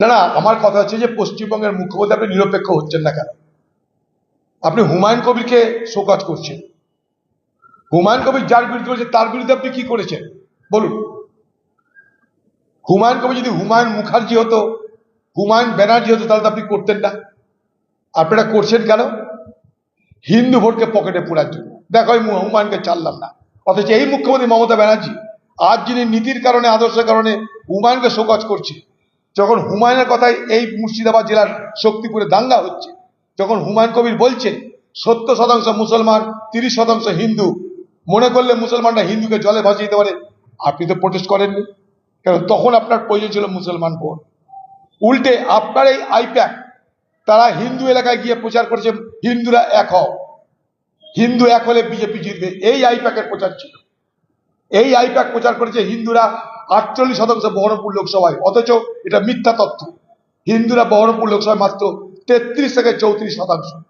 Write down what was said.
না না, আমার কথা হচ্ছে যে পশ্চিমবঙ্গের মুখ্যমন্ত্রী আপনি নিরপেক্ষ হচ্ছেন না কেন? আপনি হুমায়ুন কবিরকে শোকজ করছেন। হুমায়ুন কবির যার বিরুদ্ধে বলছে তার বিরুদ্ধে আপনি কি করেছেন বলুন? হুমায়ুন কবির যদি হুমায়ুন মুখার্জি হতো, হুমায়ুন ব্যানার্জি হতো, তাহলে তো আপনি করতেন না। আপনারা করছেন কেন? হিন্দু ভোটকে পকেটে পোড়ার জন্য। দেখো আমি হুমায়ুনকে ছাড়লাম না, অথচ এই মুখ্যমন্ত্রী মমতা ব্যানার্জি আজ যিনি নীতির কারণে আদর্শের কারণে হুমায়ুনকে শোকজ করছে, যখন হুমায়ুনের কথায় এই মুর্শিদাবাদ জেলার শক্তিপুরে দাঙ্গা হচ্ছে, যখন হুমায়ুন কবির বলছেন 70% মুসলমান 30% হিন্দু, মনে করলে মুসলমানরা হিন্দুকে জলে ভাসিয়ে দিতে পারে, আপনি তো প্রোটেস্ট করেননি। কারণ তখন আপনার প্রয়োজন ছিল মুসলমান ভোট। উল্টে আপনার এই আইপ্যাক তারা হিন্দু এলাকায় গিয়ে প্রচার করেছে হিন্দুরা এক হও, হিন্দু এক হলে বিজেপি জিতবে, এই আইপ্যাকের প্রচার ছিল। এই আইপ্যাক প্রচার করেছে হিন্দুরা 48% বহরমপুর লোকসভায়, অথচ এটা মিথ্যা তথ্য। হিন্দুরা বহরমপুর লোকসভায় মাত্র 33 থেকে 34%।